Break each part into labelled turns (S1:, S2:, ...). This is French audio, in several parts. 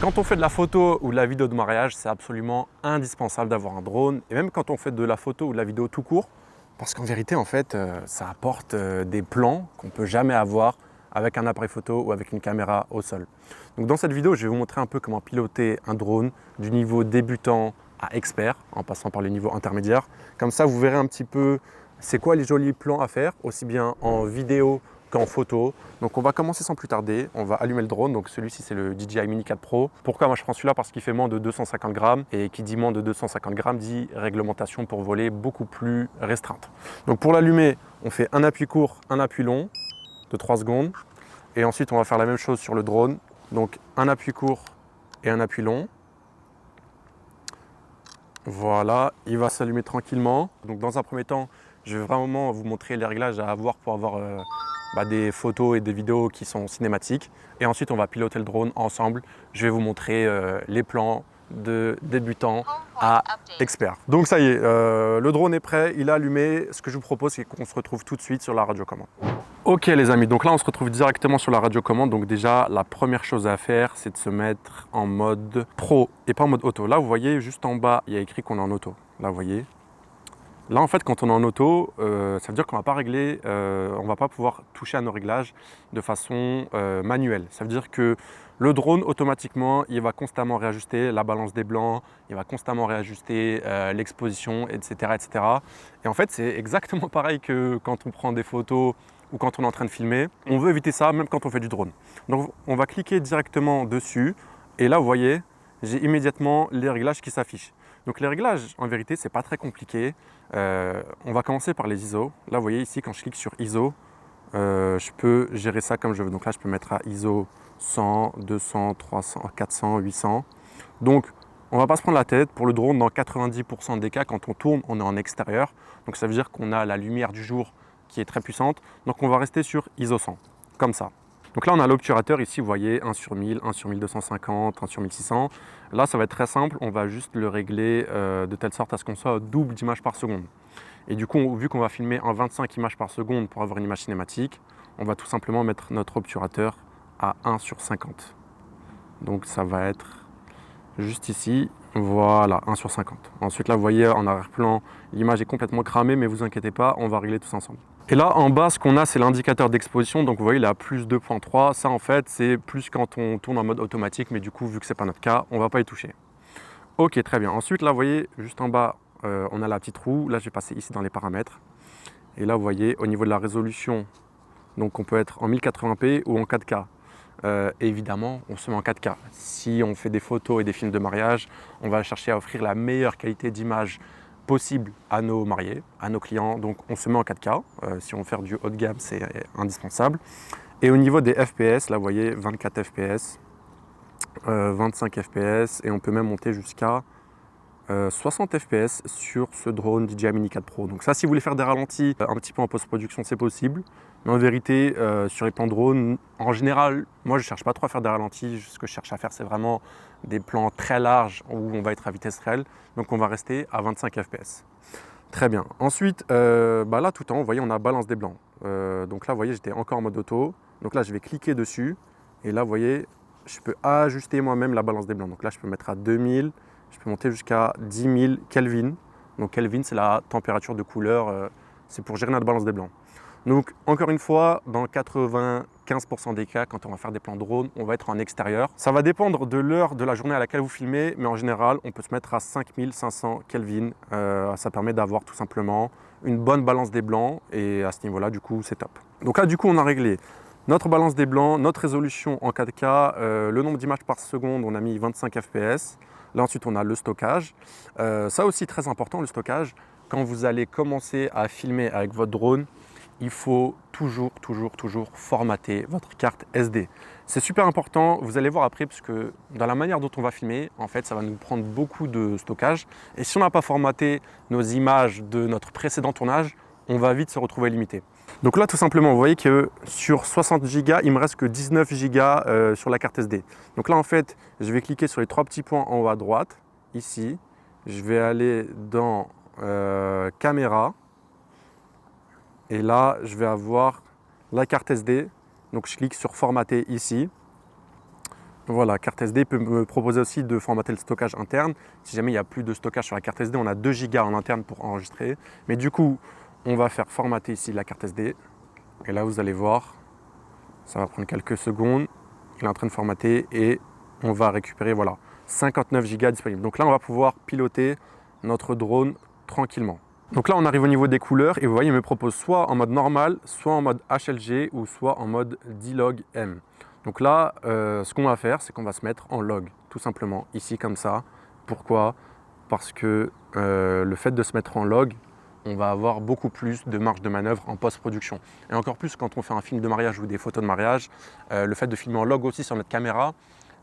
S1: Quand on fait de la photo ou de la vidéo de mariage, c'est absolument indispensable d'avoir un drone. Et même quand on fait de la photo ou de la vidéo tout court, parce qu'en vérité, en fait, ça apporte des plans qu'on ne peut jamais avoir avec un appareil photo ou avec une caméra au sol. Donc dans cette vidéo, je vais vous montrer un peu comment piloter un drone du niveau débutant à expert, en passant par le niveau intermédiaire. Comme ça, vous verrez un petit peu c'est quoi les jolis plans à faire, aussi bien en vidéo qu'en photo. Donc on va commencer sans plus tarder, on va allumer le drone. Donc celui-ci c'est le DJI Mini 4 Pro. Pourquoi moi je prends celui-là? Parce qu'il fait moins de 250 grammes et qui dit moins de 250 grammes dit réglementation pour voler beaucoup plus restreinte. Donc pour l'allumer, on fait un appui court, un appui long de 3 secondes et ensuite on va faire la même chose sur le drone. Donc un appui court et un appui long. Voilà, il va s'allumer tranquillement. Donc dans un premier temps, je vais vraiment vous montrer les réglages à avoir pour avoir des photos et des vidéos qui sont cinématiques. Et ensuite, on va piloter le drone ensemble. Je vais vous montrer les plans de débutant à expert. Donc ça y est, le drone est prêt, il est allumé. Ce que je vous propose, c'est qu'on se retrouve tout de suite sur la radiocommande. Ok les amis, donc là on se retrouve directement sur la radiocommande. Donc déjà, la première chose à faire, c'est de se mettre en mode pro et pas en mode auto. Là, vous voyez, juste en bas, il y a écrit qu'on est en auto. Là, vous voyez. Là, en fait, quand on est en auto, ça veut dire qu'on ne va pas régler, on ne va pas pouvoir toucher à nos réglages de façon manuelle. Ça veut dire que le drone, automatiquement, il va constamment réajuster la balance des blancs, il va constamment réajuster l'exposition, etc., etc. Et en fait, c'est exactement pareil que quand on prend des photos ou quand on est en train de filmer. On veut éviter ça, même quand on fait du drone. Donc, on va cliquer directement dessus. Et là, vous voyez, j'ai immédiatement les réglages qui s'affichent. Donc les réglages, en vérité, c'est pas très compliqué. On va commencer par les ISO. Là, vous voyez ici, quand je clique sur ISO, je peux gérer ça comme je veux. Donc là, je peux mettre à ISO 100, 200, 300, 400, 800. Donc, on ne va pas se prendre la tête. Pour le drone, dans 90% des cas, quand on tourne, on est en extérieur. Donc ça veut dire qu'on a la lumière du jour qui est très puissante. Donc on va rester sur ISO 100, comme ça. Donc là, on a l'obturateur ici, vous voyez, 1 sur 1000, 1 sur 1250, 1 sur 1600. Là, ça va être très simple, on va juste le régler de telle sorte à ce qu'on soit au double d'images par seconde. Et du coup, vu qu'on va filmer en 25 images par seconde pour avoir une image cinématique, on va tout simplement mettre notre obturateur à 1 sur 50. Donc ça va être juste ici, voilà, 1 sur 50. Ensuite, là, vous voyez, en arrière-plan, l'image est complètement cramée, mais vous inquiétez pas, on va régler tous ensemble. Et là, en bas, ce qu'on a, c'est l'indicateur d'exposition. Donc, vous voyez, il est à plus 2.3. Ça, en fait, c'est plus quand on tourne en mode automatique. Mais du coup, vu que ce n'est pas notre cas, on ne va pas y toucher. Ok, très bien. Ensuite, là, vous voyez, juste en bas, on a la petite roue. Là, je vais passer ici dans les paramètres. Et là, vous voyez, au niveau de la résolution, donc on peut être en 1080p ou en 4K. Évidemment, on se met en 4K. Si on fait des photos et des films de mariage, on va chercher à offrir la meilleure qualité d'image possible à nos mariés, à nos clients. Donc on se met en 4K. Si on veut faire du haut de gamme, c'est indispensable. Et au niveau des FPS, là vous voyez 24 FPS, 25 FPS et on peut même monter jusqu'à 60 FPS sur ce drone DJI Mini 4 Pro. Donc ça, si vous voulez faire des ralentis un petit peu en post-production, c'est possible. Mais en vérité, sur les plans drone, en général, moi je ne cherche pas trop à faire des ralentis. Ce que je cherche à faire, c'est vraiment des plans très larges où on va être à vitesse réelle. Donc on va rester à 25 FPS. Très bien. Ensuite, là tout en haut, vous voyez, on a balance des blancs. Donc là, vous voyez, j'étais encore en mode auto. Donc là, je vais cliquer dessus. Et là, vous voyez, je peux ajuster moi-même la balance des blancs. Donc là, je peux mettre à 2000. Je peux monter jusqu'à 10 000 Kelvin. Donc Kelvin, c'est la température de couleur. C'est pour gérer notre balance des blancs. Donc encore une fois, dans 95% des cas, quand on va faire des plans drone, on va être en extérieur. Ça va dépendre de l'heure de la journée à laquelle vous filmez, mais en général, on peut se mettre à 5500 Kelvin. Ça permet d'avoir tout simplement une bonne balance des blancs et à ce niveau-là, du coup, c'est top. Donc là, du coup, on a réglé notre balance des blancs, notre résolution en 4K, le nombre d'images par seconde, on a mis 25 FPS. Là, ensuite, on a le stockage. Ça aussi, très important, le stockage. Quand vous allez commencer à filmer avec votre drone, il faut toujours formater votre carte SD. C'est super important, vous allez voir après, parce que dans la manière dont on va filmer, en fait, ça va nous prendre beaucoup de stockage. Et si on n'a pas formaté nos images de notre précédent tournage, on va vite se retrouver limité. Donc là, tout simplement, vous voyez que sur 60 Go, il me reste que 19 Go sur la carte SD. Donc là, en fait, je vais cliquer sur les 3 petits points en haut à droite, ici. Je vais aller dans Caméra. Et là, je vais avoir la carte SD. Donc, je clique sur Formater ici. Voilà, carte SD peut me proposer aussi de formater le stockage interne. Si jamais il n'y a plus de stockage sur la carte SD, on a 2 Go en interne pour enregistrer. Mais du coup, on va faire formater ici la carte SD. Et là, vous allez voir, ça va prendre quelques secondes. Il est en train de formater et on va récupérer voilà, 59 Go disponibles. Donc là, on va pouvoir piloter notre drone tranquillement. Donc là, on arrive au niveau des couleurs et vous voyez, il me propose soit en mode normal, soit en mode HLG ou soit en mode D-Log M. Donc là, ce qu'on va faire, c'est qu'on va se mettre en log, tout simplement, ici comme ça. Pourquoi? Parce que le fait de se mettre en log, on va avoir beaucoup plus de marge de manœuvre en post-production. Et encore plus quand on fait un film de mariage ou des photos de mariage, le fait de filmer en log aussi sur notre caméra,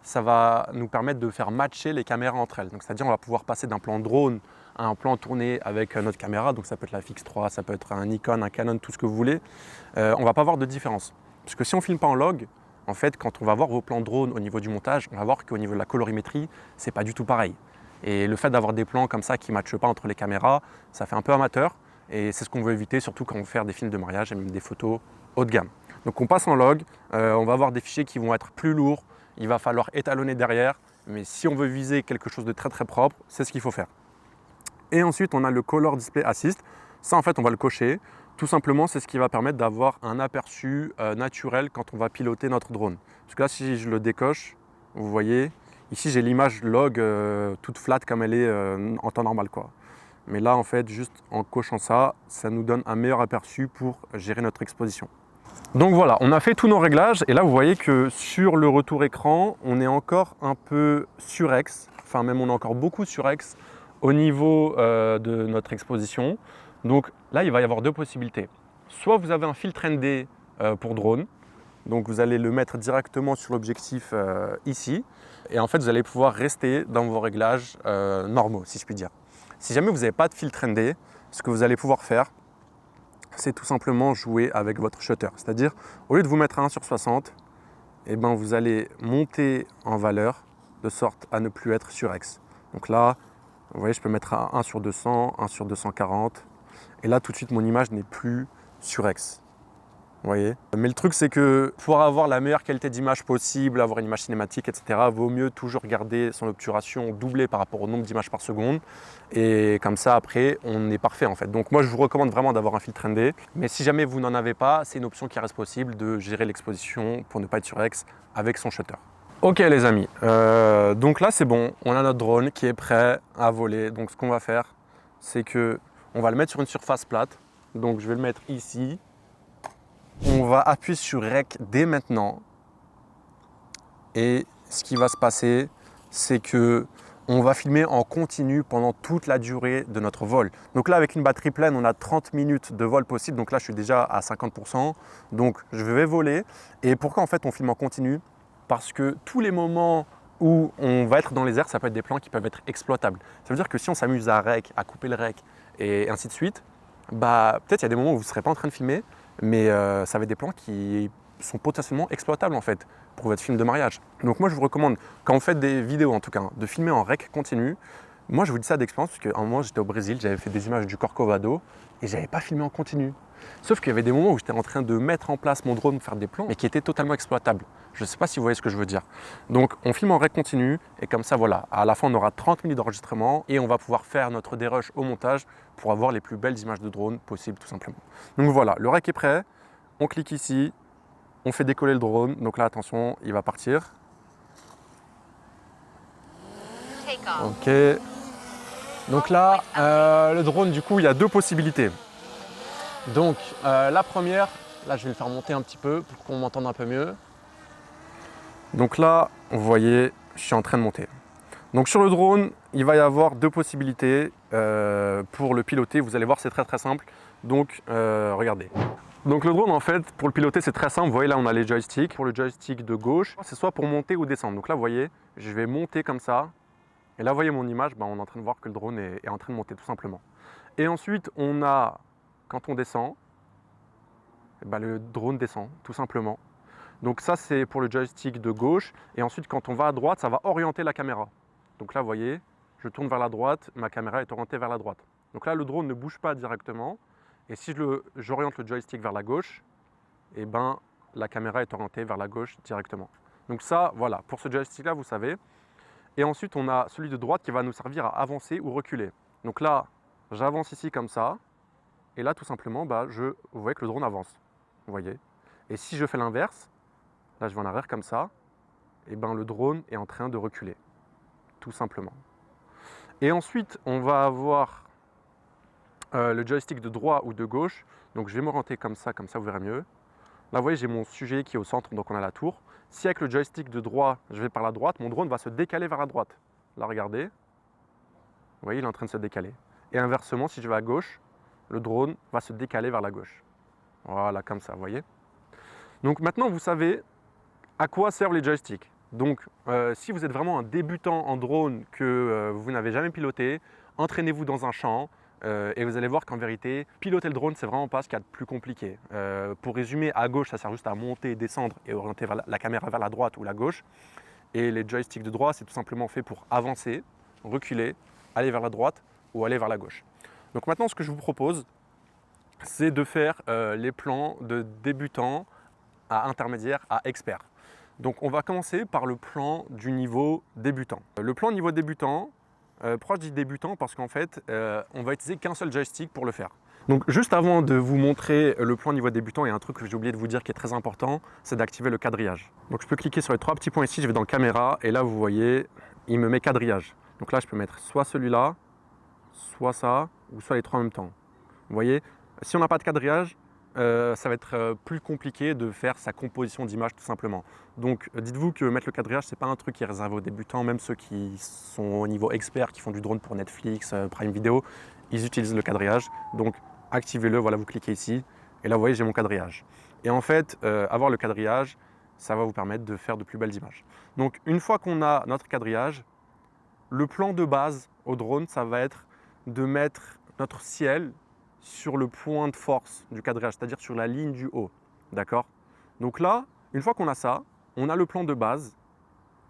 S1: ça va nous permettre de faire matcher les caméras entre elles. Donc c'est-à-dire on va pouvoir passer d'un plan drone à un plan tourné avec notre caméra, donc ça peut être la Fix3, ça peut être un Nikon, un Canon, tout ce que vous voulez. On ne va pas avoir de différence. Parce que si on ne filme pas en log, en fait, quand on va voir vos plans drone au niveau du montage, on va voir qu'au niveau de la colorimétrie, c'est pas du tout pareil. Et le fait d'avoir des plans comme ça qui ne matchent pas entre les caméras, ça fait un peu amateur. Et c'est ce qu'on veut éviter, surtout quand on veut faire des films de mariage et même des photos haut de gamme. Donc on passe en log, on va avoir des fichiers qui vont être plus lourds, il va falloir étalonner derrière. Mais si on veut viser quelque chose de très très propre, c'est ce qu'il faut faire. Et ensuite, on a le Color Display Assist. Ça, en fait, on va le cocher. Tout simplement, c'est ce qui va permettre d'avoir un aperçu naturel quand on va piloter notre drone. Parce que là, si je le décoche, vous voyez, ici, j'ai l'image log toute flat comme elle est en temps normal, quoi. Mais là, en fait, juste en cochant ça, ça nous donne un meilleur aperçu pour gérer notre exposition. Donc voilà, on a fait tous nos réglages et là, vous voyez que sur le retour écran, on est encore un peu surex. Enfin, même on est encore beaucoup surex au niveau de notre exposition. Donc là, il va y avoir deux possibilités. Soit vous avez un filtre ND pour drone, donc vous allez le mettre directement sur l'objectif ici, et en fait vous allez pouvoir rester dans vos réglages normaux, si je puis dire. Si jamais vous n'avez pas de filtre ND, ce que vous allez pouvoir faire, c'est tout simplement jouer avec votre shutter. C'est-à-dire, au lieu de vous mettre à 1/60, eh ben, vous allez monter en valeur de sorte à ne plus être surex. Donc là, vous voyez, je peux mettre à 1/200, 1/240. Et là, tout de suite, mon image n'est plus surex. Vous voyez? Mais le truc, c'est que pour avoir la meilleure qualité d'image possible, avoir une image cinématique, etc., vaut mieux toujours garder son obturation doublée par rapport au nombre d'images par seconde. Et comme ça, après, on est parfait en fait. Donc moi, je vous recommande vraiment d'avoir un filtre ND. Mais si jamais vous n'en avez pas, c'est une option qui reste possible de gérer l'exposition pour ne pas être surex avec son shutter. Ok les amis, donc là c'est bon, on a notre drone qui est prêt à voler. Donc ce qu'on va faire, c'est que on va le mettre sur une surface plate. Donc je vais le mettre ici. On va appuyer sur REC dès maintenant. Et ce qui va se passer, c'est que on va filmer en continu pendant toute la durée de notre vol. Donc là, avec une batterie pleine, on a 30 minutes de vol possible. Donc là, je suis déjà à 50%. Donc je vais voler. Et pourquoi en fait on filme en continu? Parce que tous les moments où on va être dans les airs, ça peut être des plans qui peuvent être exploitables. Ça veut dire que si on s'amuse à REC, à couper le REC et ainsi de suite, bah, peut-être il y a des moments où vous ne serez pas en train de filmer, mais ça va être des plans qui sont potentiellement exploitables en fait pour votre film de mariage. Donc moi je vous recommande, quand vous faites des vidéos en tout cas, de filmer en REC continu. Moi je vous dis ça d'expérience parce qu'à un moment j'étais au Brésil, j'avais fait des images du Corcovado et j'avais pas filmé en continu. Sauf qu'il y avait des moments où j'étais en train de mettre en place mon drone pour faire des plans, mais qui étaient totalement exploitables. Je ne sais pas si vous voyez ce que je veux dire. Donc on filme en REC continu et comme ça voilà, à la fin on aura 30 minutes d'enregistrement et on va pouvoir faire notre dérush au montage pour avoir les plus belles images de drone possibles tout simplement. Donc voilà, le REC est prêt, on clique ici, on fait décoller le drone, donc là attention, il va partir. Ok. Donc là, le drone du coup, il y a deux possibilités. Donc la première, là je vais le faire monter un petit peu pour qu'on m'entende un peu mieux. Donc là, vous voyez, je suis en train de monter. Donc sur le drone, il va y avoir deux possibilités pour le piloter. Vous allez voir, c'est très très simple. Donc regardez. Donc le drone en fait, pour le piloter, c'est très simple. Vous voyez là, on a les joysticks. Pour le joystick de gauche, c'est soit pour monter ou descendre. Donc là, vous voyez, je vais monter comme ça. Et là, vous voyez mon image, on est en train de voir que le drone est en train de monter tout simplement. Et ensuite, on a, quand on descend, le drone descend tout simplement. Donc ça, c'est pour le joystick de gauche. Et ensuite, quand on va à droite, ça va orienter la caméra. Donc là, vous voyez, je tourne vers la droite, ma caméra est orientée vers la droite. Donc là, le drone ne bouge pas directement. Et si j'oriente le joystick vers la gauche, la caméra est orientée vers la gauche directement. Donc ça, voilà, pour ce joystick-là, vous savez. Et ensuite, on a celui de droite qui va nous servir à avancer ou reculer. Donc là, j'avance ici comme ça. Et là, tout simplement, vous voyez que le drone avance. Vous voyez. Et si je fais l'inverse, là, je vais en arrière comme ça, et le drone est en train de reculer. Tout simplement. Et ensuite, on va avoir le joystick de droite ou de gauche. Donc, je vais m'orienter comme ça, vous verrez mieux. Là, vous voyez, j'ai mon sujet qui est au centre, donc on a la tour. Si avec le joystick de droite, je vais par la droite, mon drone va se décaler vers la droite. Là, regardez. Vous voyez, il est en train de se décaler. Et inversement, si je vais à gauche, le drone va se décaler vers la gauche. Voilà, comme ça, vous voyez. Donc maintenant, vous savez à quoi servent les joysticks. Donc, si vous êtes vraiment un débutant en drone que vous n'avez jamais piloté, entraînez-vous dans un champ. Et vous allez voir qu'en vérité, piloter le drone, c'est vraiment pas ce qu'il y a de plus compliqué. Pour résumer, à gauche, ça sert juste à monter, descendre et orienter la caméra vers la droite ou la gauche. Et les joysticks de droite, c'est tout simplement fait pour avancer, reculer, aller vers la droite ou aller vers la gauche. Donc maintenant, ce que je vous propose, c'est de faire les plans de débutant à intermédiaire à expert. Donc on va commencer par le plan du niveau débutant. Le plan niveau débutant, pourquoi je dis débutant? Parce qu'en fait, on va utiliser qu'un seul joystick pour le faire. Donc juste avant de vous montrer le plan niveau débutant, il y a un truc que j'ai oublié de vous dire qui est très important, c'est d'activer le quadrillage. Donc je peux cliquer sur les 3 petits points ici, je vais dans caméra et là vous voyez, il me met quadrillage. Donc là je peux mettre soit celui-là, soit ça, ou soit les 3 en même temps. Vous voyez, si on n'a pas de quadrillage, ça va être plus compliqué de faire sa composition d'image tout simplement. Donc dites-vous que mettre le quadrillage, c'est pas un truc qui est réservé aux débutants, même ceux qui sont au niveau expert, qui font du drone pour Netflix, Prime Video, ils utilisent le quadrillage. Donc activez-le, voilà, vous cliquez ici, et là vous voyez j'ai mon quadrillage. Et en fait, avoir le quadrillage, ça va vous permettre de faire de plus belles images. Donc une fois qu'on a notre quadrillage, le plan de base au drone, ça va être de mettre notre ciel sur le point de force du quadrillage, c'est-à-dire sur la ligne du haut. D'accord? Donc là, une fois qu'on a ça, on a le plan de base.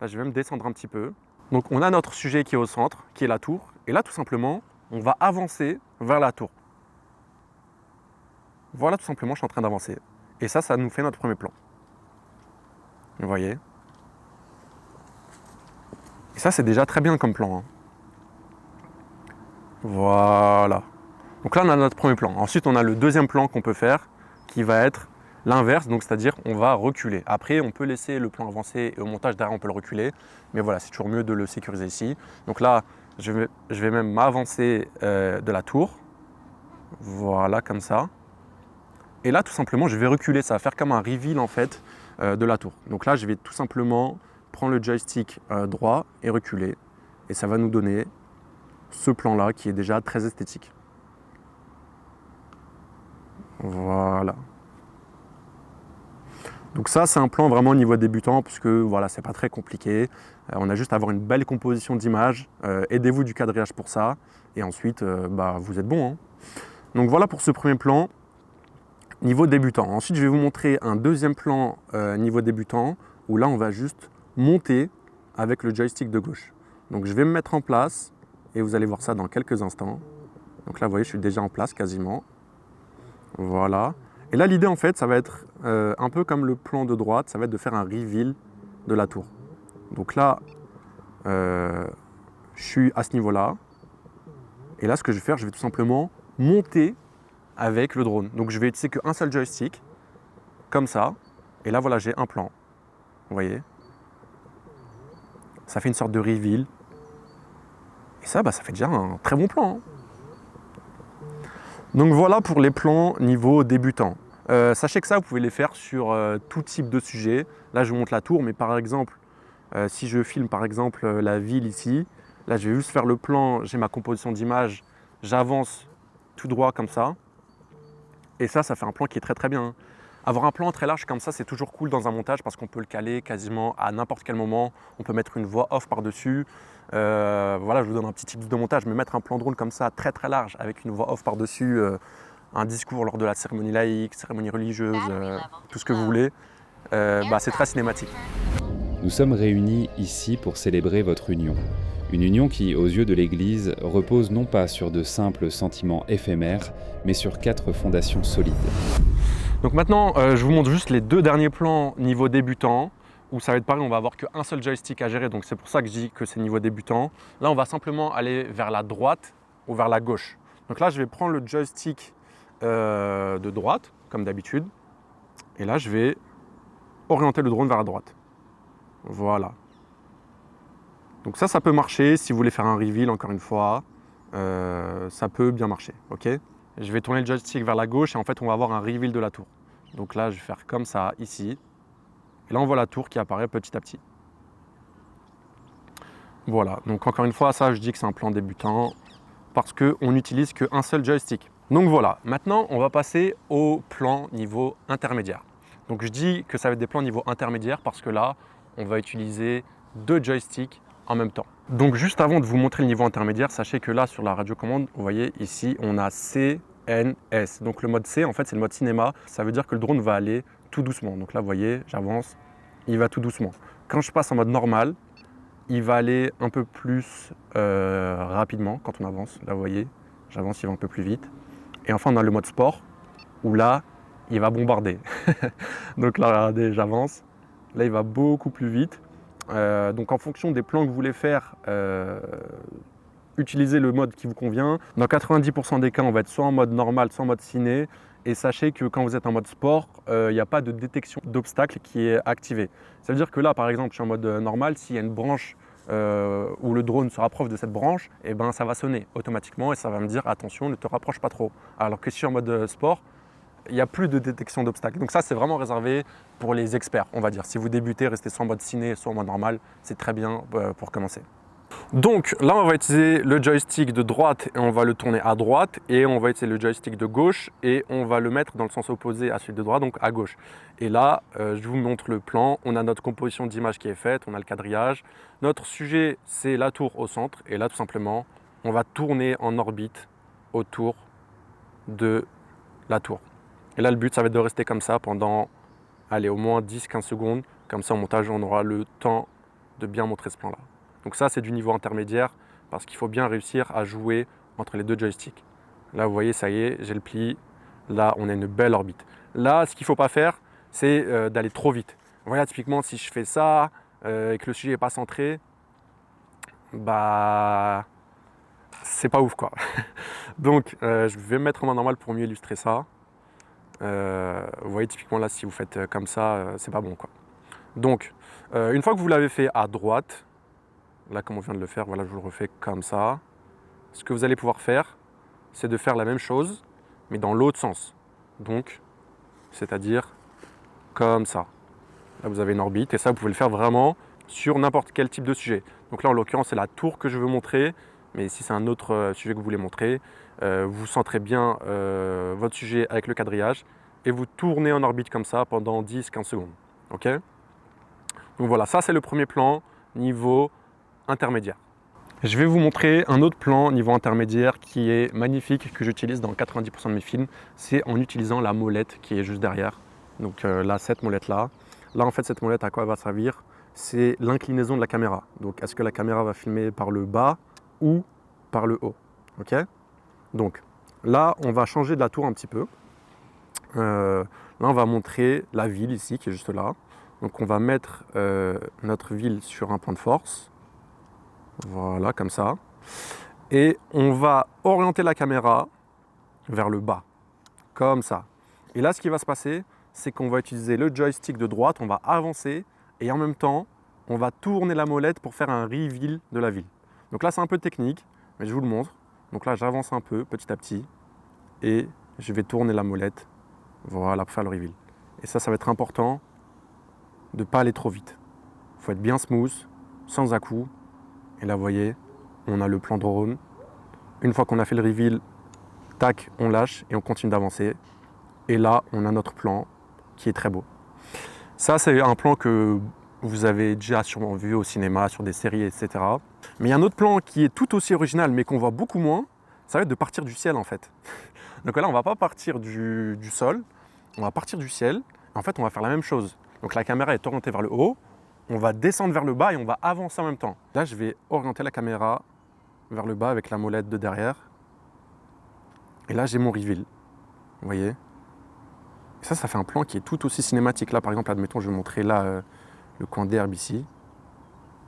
S1: Là, je vais me descendre un petit peu. Donc on a notre sujet qui est au centre, qui est la tour. Et là, tout simplement, on va avancer vers la tour. Voilà, tout simplement, je suis en train d'avancer. Et ça nous fait notre premier plan. Vous voyez? Et ça, c'est déjà très bien comme plan. Hein. Voilà. Donc là, on a notre premier plan. Ensuite, on a le deuxième plan qu'on peut faire qui va être l'inverse, donc c'est-à-dire on va reculer. Après, on peut laisser le plan avancer et au montage derrière, on peut le reculer. Mais voilà, c'est toujours mieux de le sécuriser ici. Donc là, je vais même m'avancer de la tour. Voilà, comme ça. Et là, tout simplement, je vais reculer. Ça va faire comme un reveal en fait de la tour. Donc là, je vais tout simplement prendre le joystick droit et reculer. Et ça va nous donner ce plan-là qui est déjà très esthétique. Voilà. Donc ça, c'est un plan vraiment au niveau débutant puisque voilà, c'est pas très compliqué. On a juste à avoir une belle composition d'image. Aidez-vous du quadrillage pour ça. Et ensuite, vous êtes bon. Hein. Donc voilà pour ce premier plan niveau débutant. Ensuite, je vais vous montrer un deuxième plan niveau débutant où là, on va juste monter avec le joystick de gauche. Donc je vais me mettre en place et vous allez voir ça dans quelques instants. Donc là, vous voyez, je suis déjà en place quasiment. Voilà. Et là, l'idée, en fait, ça va être un peu comme le plan de droite, ça va être de faire un reveal de la tour. Donc là, je suis à ce niveau-là. Et là, ce que je vais faire, je vais tout simplement monter avec le drone. Donc, je vais utiliser qu'un seul joystick, comme ça. Et là, voilà, j'ai un plan. Vous voyez? Ça fait une sorte de reveal. Et ça, ça fait déjà un très bon plan. Hein. Donc voilà pour les plans niveau débutant. Sachez que ça, vous pouvez les faire sur tout type de sujet. Là, je vous montre la tour, mais par exemple, si je filme par exemple la ville ici, là, je vais juste faire le plan, j'ai ma composition d'image, j'avance tout droit comme ça. Et ça fait un plan qui est très très bien. Hein. Avoir un plan très large comme ça, c'est toujours cool dans un montage parce qu'on peut le caler quasiment à n'importe quel moment. On peut mettre une voix off par-dessus. Voilà, je vous donne un petit tip de montage, mais mettre un plan drone comme ça, très très large, avec une voix off par-dessus, un discours lors de la cérémonie laïque, cérémonie religieuse, tout ce que vous voulez, c'est très cinématique.
S2: Nous sommes réunis ici pour célébrer votre union. Une union qui, aux yeux de l'Église, repose non pas sur de simples sentiments éphémères, mais sur 4 fondations solides.
S1: Donc maintenant, je vous montre juste les 2 derniers plans niveau débutant. où ça va être pareil, on va avoir qu'un seul joystick à gérer, donc c'est pour ça que je dis que c'est niveau débutant. Là, on va simplement aller vers la droite ou vers la gauche. Donc là, je vais prendre le joystick de droite, comme d'habitude, et là, je vais orienter le drone vers la droite. Voilà. Donc ça peut marcher si vous voulez faire un reveal, encore une fois, ça peut bien marcher, ok? Je vais tourner le joystick vers la gauche et en fait, on va avoir un reveal de la tour. Donc là, je vais faire comme ça, ici. Et là, on voit la tour qui apparaît petit à petit. Voilà, donc encore une fois, ça, je dis que c'est un plan débutant parce qu'on n'utilise qu'un seul joystick. Donc voilà, maintenant, on va passer au plan niveau intermédiaire. Donc je dis que ça va être des plans niveau intermédiaire parce que là, on va utiliser 2 joysticks en même temps. Donc juste avant de vous montrer le niveau intermédiaire, sachez que là, sur la radiocommande, vous voyez ici, on a CNS. Donc le mode C, en fait, c'est le mode cinéma. Ça veut dire que le drone va aller tout doucement. Donc là, vous voyez, j'avance, il va tout doucement. Quand je passe en mode normal, il va aller un peu plus rapidement quand on avance. Là, vous voyez, j'avance, il va un peu plus vite. Et enfin, on a le mode sport, où là, il va bombarder. Donc là, regardez, j'avance. Là, il va beaucoup plus vite. Donc en fonction des plans que vous voulez faire, utilisez le mode qui vous convient. Dans 90% des cas, on va être soit en mode normal, soit en mode ciné. Et sachez que quand vous êtes en mode sport, il n'y a pas de détection d'obstacles qui est activée. Ça veut dire que là, par exemple, je suis en mode normal, s'il y a une branche où le drone se rapproche de cette branche, eh ben, ça va sonner automatiquement et ça va me dire attention, ne te rapproche pas trop. Alors que si je suis en mode sport, il n'y a plus de détection d'obstacles. Donc ça, c'est vraiment réservé pour les experts, on va dire. Si vous débutez, restez soit en mode ciné, soit en mode normal, c'est très bien pour commencer. Donc là, on va utiliser le joystick de droite et on va le tourner à droite, et on va utiliser le joystick de gauche et on va le mettre dans le sens opposé à celui de droite, donc à gauche. Et là, je vous montre le plan. On a notre composition d'image qui est faite, on a le quadrillage. Notre sujet, c'est la tour au centre, et là, tout simplement, on va tourner en orbite autour de la tour. Et là, le but, ça va être de rester comme ça pendant, allez, au moins 10-15 secondes. Comme ça, au montage, on aura le temps de bien montrer ce plan-là. Donc ça, c'est du niveau intermédiaire parce qu'il faut bien réussir à jouer entre les 2 joysticks. Là, vous voyez, ça y est, j'ai le pli. Là, on a une belle orbite. Là, ce qu'il ne faut pas faire, c'est d'aller trop vite. Voilà, typiquement, si je fais ça et que le sujet n'est pas centré, bah, c'est pas ouf, quoi. Donc, je vais me mettre en mode normal pour mieux illustrer ça. Vous voyez, typiquement, là, si vous faites comme ça, c'est pas bon, quoi. Donc, une fois que vous l'avez fait à droite, là, comme on vient de le faire, voilà, je vous le refais comme ça. Ce que vous allez pouvoir faire, c'est de faire la même chose, mais dans l'autre sens. Donc, c'est-à-dire comme ça. Là, vous avez une orbite, et ça, vous pouvez le faire vraiment sur n'importe quel type de sujet. Donc là, en l'occurrence, c'est la tour que je veux montrer, mais si c'est un autre sujet que vous voulez montrer, vous centrez bien votre sujet avec le quadrillage, et vous tournez en orbite comme ça pendant 10-15 secondes. Ok ? Donc voilà, ça, c'est le premier plan niveau intermédiaire. Je vais vous montrer un autre plan niveau intermédiaire qui est magnifique, que j'utilise dans 90% de mes films. C'est en utilisant la molette qui est juste derrière. Donc là, cette molette-là. Là, en fait, cette molette, à quoi elle va servir? C'est l'inclinaison de la caméra. Donc, est-ce que la caméra va filmer par le bas ou par le haut? Ok? Donc, là, on va changer de la tour un petit peu. Là, on va montrer la ville ici, qui est juste là. Donc, on va mettre notre ville sur un point de force. Voilà, comme ça. Et on va orienter la caméra vers le bas, comme ça. Et là, ce qui va se passer, c'est qu'on va utiliser le joystick de droite, on va avancer, et en même temps, on va tourner la molette pour faire un reveal de la ville. Donc là, c'est un peu technique, mais je vous le montre. Donc là, j'avance un peu, petit à petit, et je vais tourner la molette, voilà, pour faire le reveal. Et ça va être important de ne pas aller trop vite. Il faut être bien smooth, sans à-coups. Et là, vous voyez, on a le plan drone. Une fois qu'on a fait le reveal, tac, on lâche et on continue d'avancer. Et là, on a notre plan qui est très beau. Ça, c'est un plan que vous avez déjà sûrement vu au cinéma, sur des séries, etc. Mais il y a un autre plan qui est tout aussi original, mais qu'on voit beaucoup moins. Ça va être de partir du ciel, en fait. Donc là, on ne va pas partir du sol, on va partir du ciel. En fait, on va faire la même chose. Donc la caméra est orientée vers le haut. On va descendre vers le bas et on va avancer en même temps. Là, je vais orienter la caméra vers le bas avec la molette de derrière. Et là, j'ai mon reveal. Vous voyez ? Et ça fait un plan qui est tout aussi cinématique. Là, par exemple, admettons, je vais vous montrer là le coin d'herbe ici,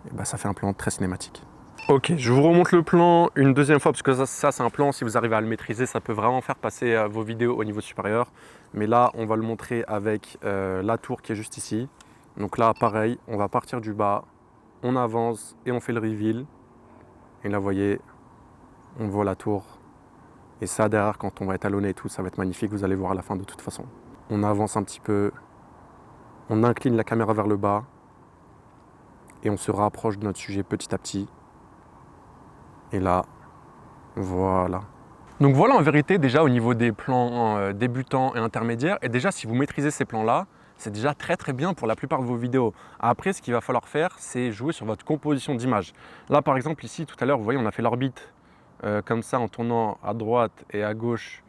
S1: et bah, ça fait un plan très cinématique. Ok, je vous remonte le plan une deuxième fois parce que ça c'est un plan, si vous arrivez à le maîtriser, ça peut vraiment faire passer vos vidéos au niveau supérieur. Mais là, on va le montrer avec la tour qui est juste ici. Donc là, pareil, on va partir du bas, on avance et on fait le reveal. Et là, vous voyez, on voit la tour. Et ça, derrière, quand on va étalonner et tout, ça va être magnifique, vous allez voir à la fin de toute façon. On avance un petit peu, on incline la caméra vers le bas et on se rapproche de notre sujet petit à petit. Et là, voilà. Donc voilà en vérité déjà au niveau des plans débutants et intermédiaires. Et déjà si vous maîtrisez ces plans-là, c'est déjà très très bien pour la plupart de vos vidéos. Après, ce qu'il va falloir faire, c'est jouer sur votre composition d'image. Là par exemple ici, tout à l'heure, vous voyez, on a fait l'orbite comme ça en tournant à droite et à gauche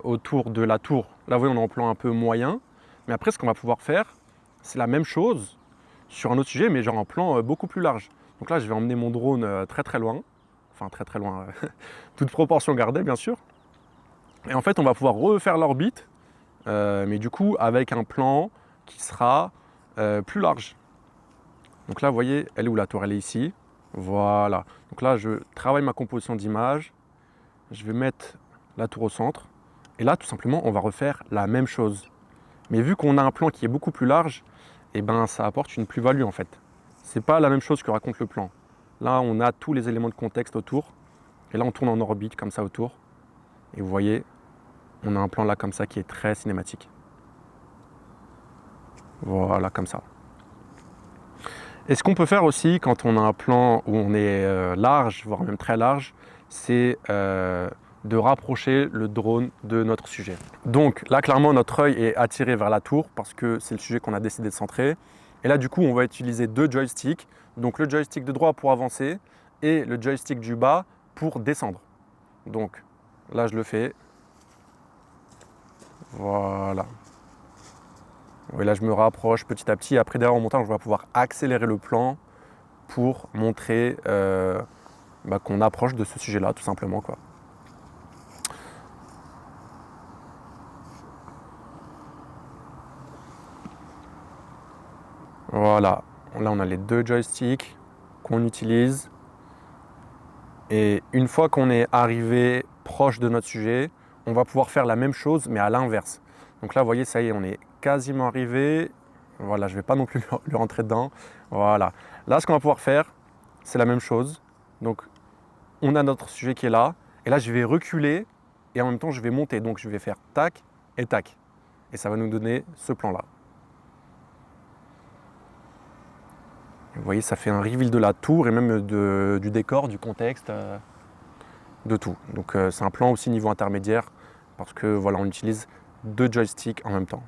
S1: autour de la tour. Là vous voyez, on est en plan un peu moyen. Mais après, ce qu'on va pouvoir faire, c'est la même chose sur un autre sujet, mais genre en plan beaucoup plus large. Donc là, je vais emmener mon drone très très loin. Enfin très loin, toute proportion gardée bien sûr. Et en fait on va pouvoir refaire l'orbite, mais du coup avec un plan qui sera plus large. Donc là vous voyez, elle est où la tour? Elle est ici, voilà. Donc là je travaille ma composition d'image, je vais mettre la tour au centre, et là tout simplement on va refaire la même chose. Mais vu qu'on a un plan qui est beaucoup plus large, et ben ça apporte une plus-value en fait. C'est pas la même chose que raconte le plan. Là, on a tous les éléments de contexte autour. Et là, on tourne en orbite comme ça autour. Et vous voyez, on a un plan là comme ça qui est très cinématique. Voilà, comme ça. Et ce qu'on peut faire aussi quand on a un plan où on est large, voire même très large, c'est de rapprocher le drone de notre sujet. Donc là, clairement, notre œil est attiré vers la tour parce que c'est le sujet qu'on a décidé de centrer. Et là, du coup, on va utiliser deux joysticks. Donc le joystick de droit pour avancer et le joystick du bas pour descendre. Donc là, je le fais. Voilà. Et là, je me rapproche petit à petit. Après, derrière, en montant, je vais pouvoir accélérer le plan pour montrer qu'on approche de ce sujet-là, tout simplement, quoi. Voilà, là on a les deux joysticks qu'on utilise. Et une fois qu'on est arrivé proche de notre sujet, on va pouvoir faire la même chose mais à l'inverse. Donc là vous voyez, ça y est, on est quasiment arrivé. Voilà, je ne vais pas non plus lui rentrer dedans. Voilà, là ce qu'on va pouvoir faire, c'est la même chose. Donc on a notre sujet qui est là. Et là je vais reculer et en même temps je vais monter. Donc je vais faire tac et tac. Et ça va nous donner ce plan-là. Vous voyez, ça fait un reveal de la tour et même du décor, du contexte, de tout. Donc c'est un plan aussi niveau intermédiaire parce que voilà, on utilise deux joysticks en même temps.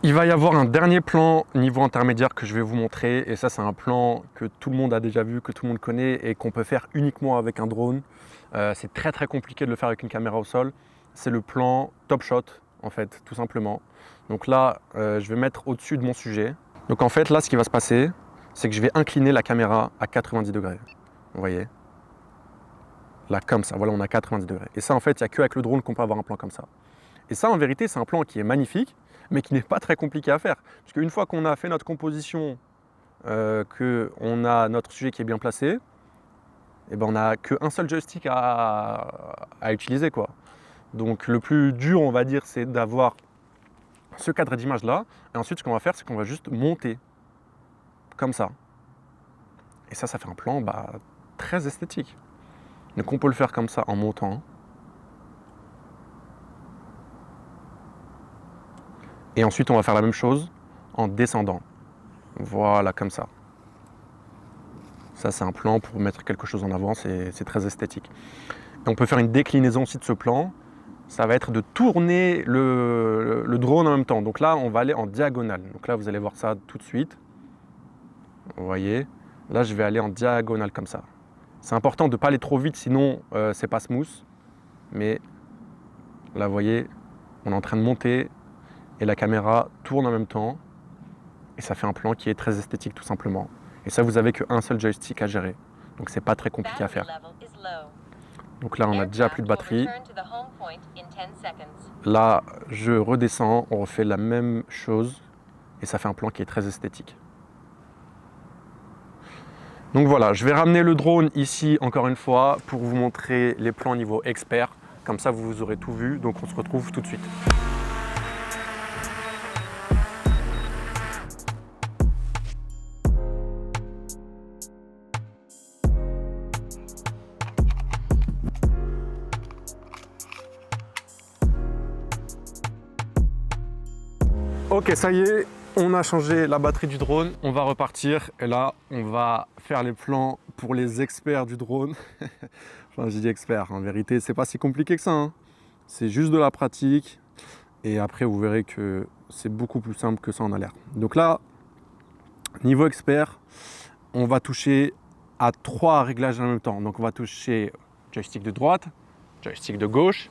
S1: Il va y avoir un dernier plan niveau intermédiaire que je vais vous montrer et ça c'est un plan que tout le monde a déjà vu, que tout le monde connaît et qu'on peut faire uniquement avec un drone. C'est très très compliqué de le faire avec une caméra au sol. C'est le plan top shot en fait, tout simplement. Donc là, je vais mettre au-dessus de mon sujet. Donc en fait là, ce qui va se passer, c'est que je vais incliner la caméra à 90 degrés. Vous voyez? Là, comme ça. Voilà, on a 90 degrés. Et ça, en fait, il n'y a qu'avec le drone qu'on peut avoir un plan comme ça. Et ça, en vérité, c'est un plan qui est magnifique, mais qui n'est pas très compliqué à faire. Parce qu'une fois qu'on a fait notre composition, qu'on a notre sujet qui est bien placé, et ben on n'a qu'un seul joystick à utiliser, quoi. Donc, le plus dur, on va dire, c'est d'avoir ce cadre d'image-là. Et ensuite, ce qu'on va faire, c'est qu'on va juste monter. Comme ça. Et ça fait un plan très esthétique. Donc on peut le faire comme ça en montant. Et ensuite on va faire la même chose en descendant. Voilà, comme ça. Ça c'est un plan pour mettre quelque chose en avant, c'est très esthétique. Et on peut faire une déclinaison aussi de ce plan. Ça va être de tourner le drone en même temps. Donc là on va aller en diagonale. Donc là vous allez voir ça tout de suite. Vous voyez, là je vais aller en diagonale comme ça. C'est important de ne pas aller trop vite, sinon c'est pas smooth. Mais là vous voyez, on est en train de monter et la caméra tourne en même temps. Et ça fait un plan qui est très esthétique tout simplement. Et ça vous avez qu'un seul joystick à gérer. Donc c'est pas très compliqué à faire. Donc là on a déjà plus de batterie. Là je redescends, on refait la même chose. Et ça fait un plan qui est très esthétique. Donc voilà, je vais ramener le drone ici encore une fois pour vous montrer les plans niveau expert. Comme ça, vous aurez tout vu. Donc on se retrouve tout de suite. Ok, ça y est, on a changé la batterie du drone. On va repartir et là, on va faire les plans pour les experts du drone. Enfin, j'ai dit experts, en vérité, c'est pas si compliqué que ça, hein. C'est juste de la pratique et après, vous verrez que c'est beaucoup plus simple que ça en a l'air. Donc là, niveau expert, on va toucher à 3 réglages en même temps. Donc on va toucher joystick de droite, joystick de gauche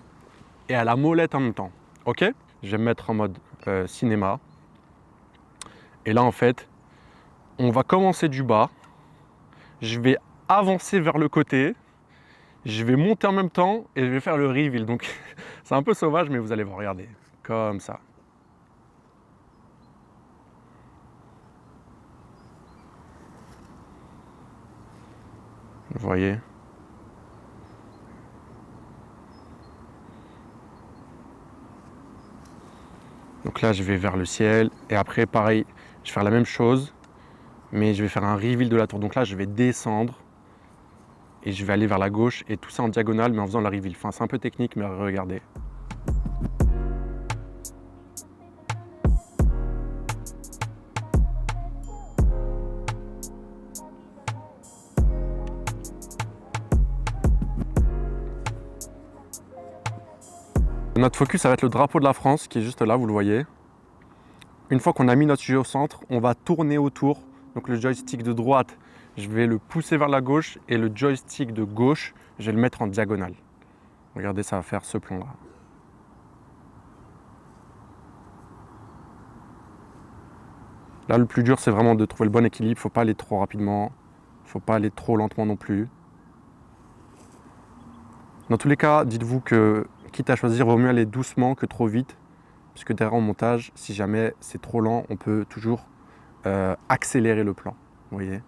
S1: et à la molette en même temps. Ok? Je vais me mettre en mode cinéma. Et là, en fait, on va commencer du bas. Je vais avancer vers le côté. Je vais monter en même temps et je vais faire le reveal. Donc, c'est un peu sauvage, mais vous allez voir, regardez. Comme ça. Vous voyez? Donc là, je vais vers le ciel. Et après, pareil, je vais faire la même chose. Mais je vais faire un reveal de la tour. Donc là, je vais descendre. Et je vais aller vers la gauche. Et tout ça en diagonale, mais en faisant la reveal. Enfin, c'est un peu technique, mais regardez. Notre focus, ça va être le drapeau de la France qui est juste là, vous le voyez. Une fois qu'on a mis notre sujet au centre, on va tourner autour. Donc le joystick de droite, je vais le pousser vers la gauche et le joystick de gauche, je vais le mettre en diagonale. Regardez, ça va faire ce plan-là. Là, le plus dur, c'est vraiment de trouver le bon équilibre. Il ne faut pas aller trop rapidement, il ne faut pas aller trop lentement non plus. Dans tous les cas, dites-vous que, quitte à choisir, il vaut mieux aller doucement que trop vite. Puisque derrière, au montage, si jamais c'est trop lent, on peut toujours accélérer le plan. Vous voyez?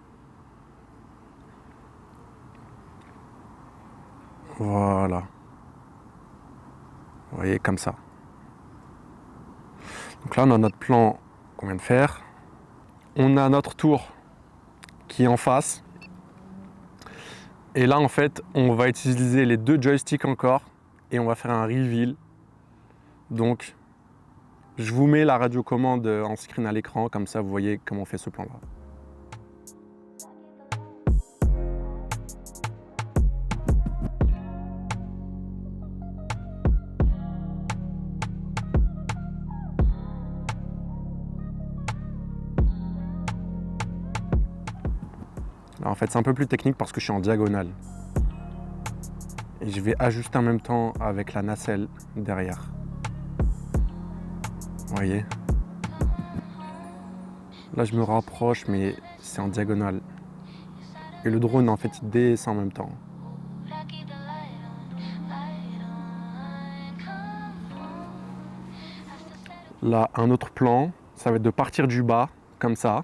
S1: Voilà. Vous voyez, comme ça. Donc là, on a notre plan qu'on vient de faire. On a notre tour qui est en face. Et là, en fait, on va utiliser les 2 joysticks encore et on va faire un reveal. Donc, je vous mets la radiocommande en screen à l'écran, comme ça vous voyez comment on fait ce plan-là. Là, en fait, c'est un peu plus technique parce que je suis en diagonale. Et je vais ajuster en même temps avec la nacelle derrière. Vous voyez? Là, je me rapproche, mais c'est en diagonale. Et le drone, en fait, il descend en même temps. Là, un autre plan, ça va être de partir du bas, comme ça.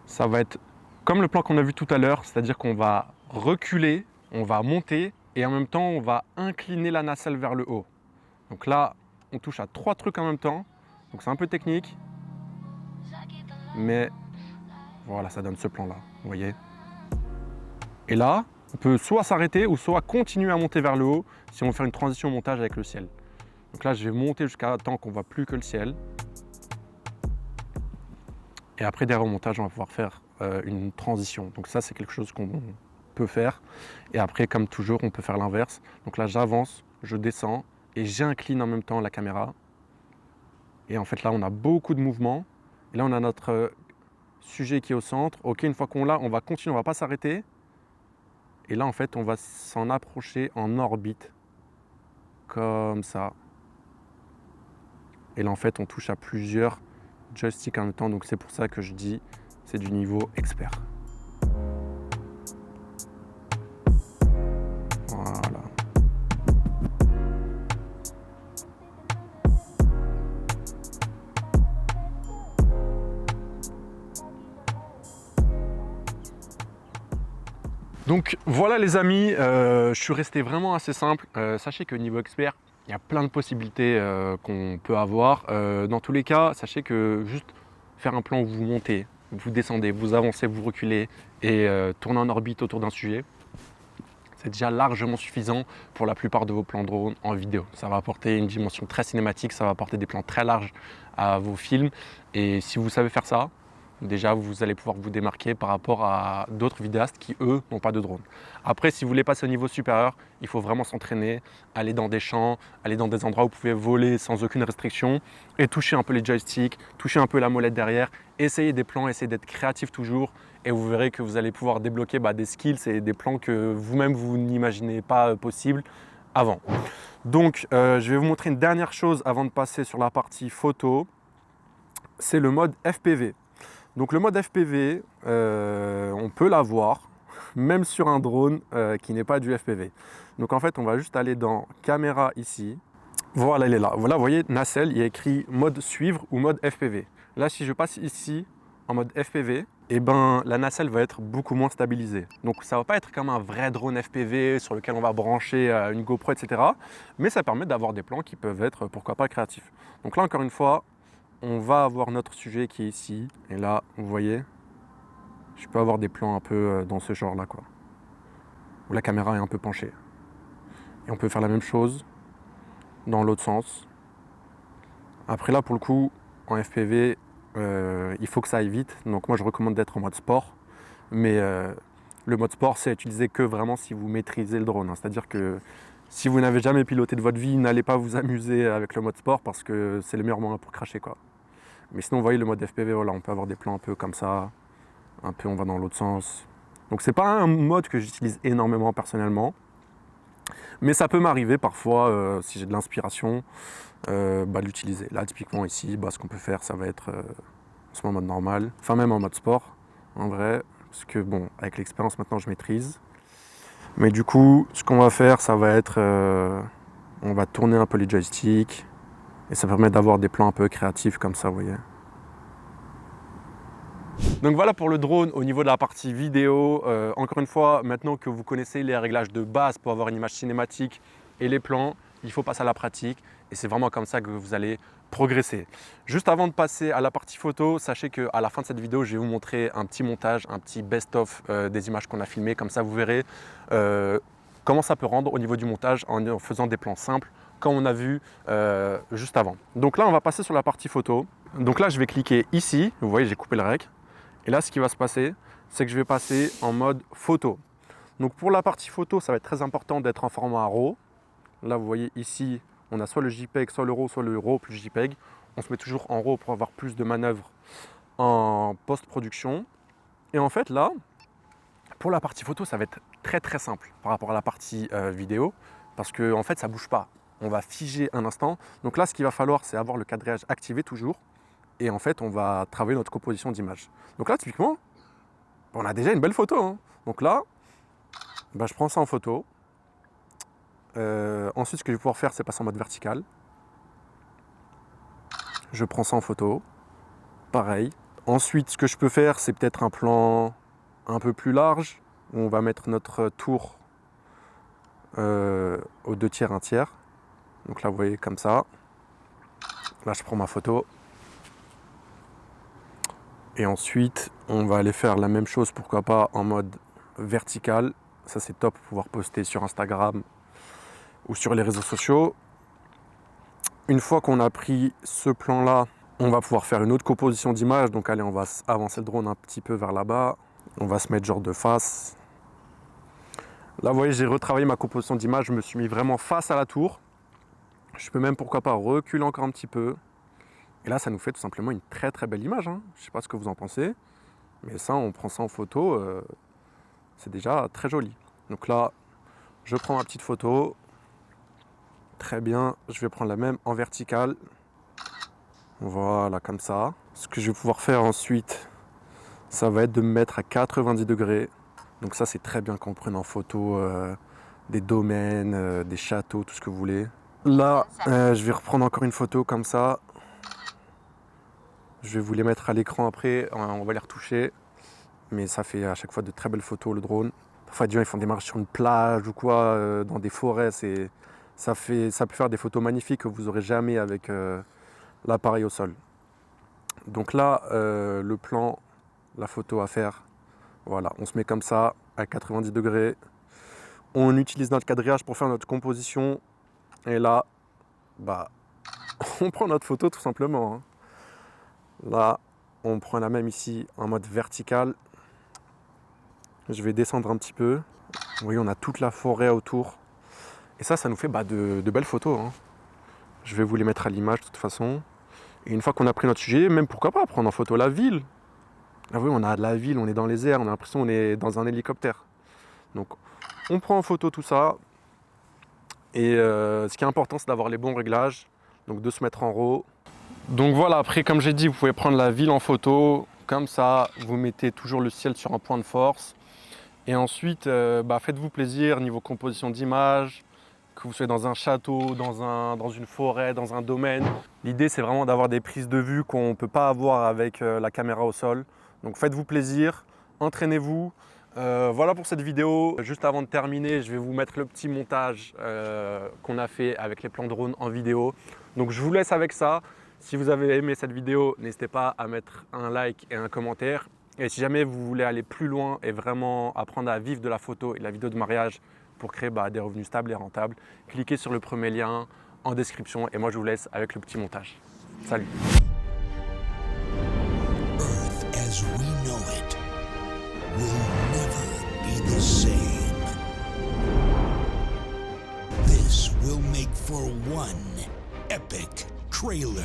S1: Ça va être comme le plan qu'on a vu tout à l'heure, c'est-à-dire qu'on va reculer, on va monter, et en même temps, on va incliner la nacelle vers le haut. Donc là, on touche à 3 trucs en même temps. Donc c'est un peu technique. Mais voilà, ça donne ce plan-là, vous voyez. Et là, on peut soit s'arrêter ou soit continuer à monter vers le haut si on veut faire une transition au montage avec le ciel. Donc là, je vais monter jusqu'à temps qu'on ne voit plus que le ciel. Et après, derrière au montage, on va pouvoir faire une transition. Donc ça, c'est quelque chose qu'on peut faire. Et après, comme toujours, on peut faire l'inverse. Donc là, j'avance, je descends et j'incline en même temps la caméra. Et en fait, là, on a beaucoup de mouvements. Et là, on a notre sujet qui est au centre. Ok, une fois qu'on l'a, on va continuer, on ne va pas s'arrêter. Et là, en fait, on va s'en approcher en orbite. Comme ça. Et là, en fait, on touche à plusieurs joysticks en même temps. Donc, c'est pour ça que je dis c'est du niveau expert. Voilà. Donc voilà les amis, je suis resté vraiment assez simple. Sachez que niveau expert, il y a plein de possibilités qu'on peut avoir. Dans tous les cas, sachez que juste faire un plan où vous montez, vous descendez, vous avancez, vous reculez et tournez en orbite autour d'un sujet, c'est déjà largement suffisant pour la plupart de vos plans drone en vidéo. Ça va apporter une dimension très cinématique, ça va apporter des plans très larges à vos films. Et si vous savez faire ça, déjà vous allez pouvoir vous démarquer par rapport à d'autres vidéastes qui eux n'ont pas de drone. Après, si vous voulez passer au niveau supérieur, il faut vraiment s'entraîner, aller dans des champs, aller dans des endroits où vous pouvez voler sans aucune restriction et toucher un peu les joysticks, toucher un peu la molette derrière, essayer des plans, essayer d'être créatif toujours et vous verrez que vous allez pouvoir débloquer des skills et des plans que vous-même vous n'imaginez pas possibles avant. Donc je vais vous montrer une dernière chose avant de passer sur la partie photo, c'est le mode FPV. Donc le mode FPV, on peut l'avoir même sur un drone qui n'est pas du FPV. Donc en fait, on va juste aller dans caméra ici. Voilà, elle est là. Voilà, vous voyez, nacelle, il y a écrit mode suivre ou mode FPV. Là, si je passe ici en mode FPV, eh ben, la nacelle va être beaucoup moins stabilisée. Donc ça ne va pas être comme un vrai drone FPV sur lequel on va brancher une GoPro, etc. Mais ça permet d'avoir des plans qui peuvent être, pourquoi pas, créatifs. Donc là, encore une fois, on va avoir notre sujet qui est ici. Et là, vous voyez, je peux avoir des plans un peu dans ce genre-là, quoi. Où la caméra est un peu penchée. Et on peut faire la même chose dans l'autre sens. Après là, pour le coup, en FPV, il faut que ça aille vite. Donc moi, je recommande d'être en mode sport. Mais le mode sport, c'est utilisé que vraiment si vous maîtrisez le drone. C'est-à-dire que si vous n'avez jamais piloté de votre vie, n'allez pas vous amuser avec le mode sport parce que c'est le meilleur moment pour cracher, quoi. Mais sinon, vous voyez le mode FPV, voilà, on peut avoir des plans un peu comme ça, un peu on va dans l'autre sens. Donc c'est pas un mode que j'utilise énormément personnellement, mais ça peut m'arriver parfois, si j'ai de l'inspiration, de l'utiliser. Là, typiquement ici, ce qu'on peut faire, ça va être en mode normal, enfin même en mode sport, en vrai, parce que bon, avec l'expérience maintenant, je maîtrise. Mais du coup, ce qu'on va faire, ça va être, on va tourner un peu les joysticks, et ça permet d'avoir des plans un peu créatifs comme ça, vous voyez. Donc voilà pour le drone au niveau de la partie vidéo. Encore une fois, maintenant que vous connaissez les réglages de base pour avoir une image cinématique et les plans, il faut passer à la pratique et c'est vraiment comme ça que vous allez progresser. Juste avant de passer à la partie photo, sachez qu'à la fin de cette vidéo, je vais vous montrer un petit montage, un petit best-of des images qu'on a filmées. Comme ça, vous verrez comment ça peut rendre au niveau du montage en faisant des plans simples comme on a vu juste avant. Donc là, on va passer sur la partie photo. Donc là, je vais cliquer ici. Vous voyez, j'ai coupé le rec. Et là, ce qui va se passer, c'est que je vais passer en mode photo. Donc pour la partie photo, ça va être très important d'être en format RAW. Là, vous voyez ici, on a soit le JPEG, soit le RAW, soit le RAW plus JPEG. On se met toujours en RAW pour avoir plus de manœuvres en post-production. Et en fait, là, pour la partie photo, ça va être très très simple par rapport à la partie vidéo, parce que en fait, ça ne bouge pas. On va figer un instant. Donc là, ce qu'il va falloir, c'est avoir le cadrage activé toujours. Et en fait, on va travailler notre composition d'image. Donc là, typiquement, on a déjà une belle photo, hein. Donc là, je prends ça en photo. Ensuite, ce que je vais pouvoir faire, c'est passer en mode vertical. Je prends ça en photo. Pareil. Ensuite, ce que je peux faire, c'est peut-être un plan un peu plus large, où on va mettre notre tour aux 2/3, 1/3. Donc là, vous voyez, comme ça. Là, je prends ma photo. Et ensuite, on va aller faire la même chose, pourquoi pas, en mode vertical. Ça, c'est top pour pouvoir poster sur Instagram ou sur les réseaux sociaux. Une fois qu'on a pris ce plan-là, on va pouvoir faire une autre composition d'image. Donc, allez, on va avancer le drone un petit peu vers là-bas. On va se mettre genre de face. Là, vous voyez, j'ai retravaillé ma composition d'image. Je me suis mis vraiment face à la tour. Je peux même, pourquoi pas, reculer encore un petit peu. Et là, ça nous fait tout simplement une très très belle image, hein. Je ne sais pas ce que vous en pensez, mais ça, on prend ça en photo, c'est déjà très joli. Donc là, je prends ma petite photo. Très bien, je vais prendre la même en verticale. Voilà, comme ça. Ce que je vais pouvoir faire ensuite, ça va être de me mettre à 90 degrés. Donc ça, c'est très bien quand on prenne en photo des domaines, des châteaux, tout ce que vous voulez. Là, je vais reprendre encore une photo comme ça. Je vais vous les mettre à l'écran après, on va les retoucher. Mais ça fait à chaque fois de très belles photos, le drone. Parfois, des gens ils font des marches sur une plage ou quoi, dans des forêts. Ça peut faire des photos magnifiques que vous n'aurez jamais avec l'appareil au sol. Donc là, le plan, la photo à faire, voilà, on se met comme ça à 90 degrés. On utilise notre quadrillage pour faire notre composition. Et là, bah, on prend notre photo tout simplement, hein. Là, on prend la même ici en mode vertical. Je vais descendre un petit peu. Vous voyez, on a toute la forêt autour. Et ça nous fait de belles photos, hein. Je vais vous les mettre à l'image de toute façon. Et une fois qu'on a pris notre sujet, même pourquoi pas prendre en photo la ville. Ah oui, on a de la ville, on est dans les airs, on a l'impression qu'on est dans un hélicoptère. Donc, on prend en photo tout ça. Et ce qui est important, c'est d'avoir les bons réglages. Donc, de se mettre en RAW. Donc voilà, après, comme j'ai dit, vous pouvez prendre la ville en photo. Comme ça, vous mettez toujours le ciel sur un point de force. Et ensuite, faites-vous plaisir niveau composition d'image. Que vous soyez dans un château, dans une forêt, dans un domaine. L'idée, c'est vraiment d'avoir des prises de vue qu'on ne peut pas avoir avec la caméra au sol. Donc faites-vous plaisir, entraînez-vous. Voilà pour cette vidéo. Juste avant de terminer, je vais vous mettre le petit montage qu'on a fait avec les plans drone en vidéo. Donc je vous laisse avec ça. Si vous avez aimé cette vidéo, n'hésitez pas à mettre un like et un commentaire. Et si jamais vous voulez aller plus loin et vraiment apprendre à vivre de la photo et de la vidéo de mariage pour créer des revenus stables et rentables, cliquez sur le premier lien en description et moi je vous laisse avec le petit montage. Salut!
S3: Earth as we know it will never be the same. This will make for one epic trailer.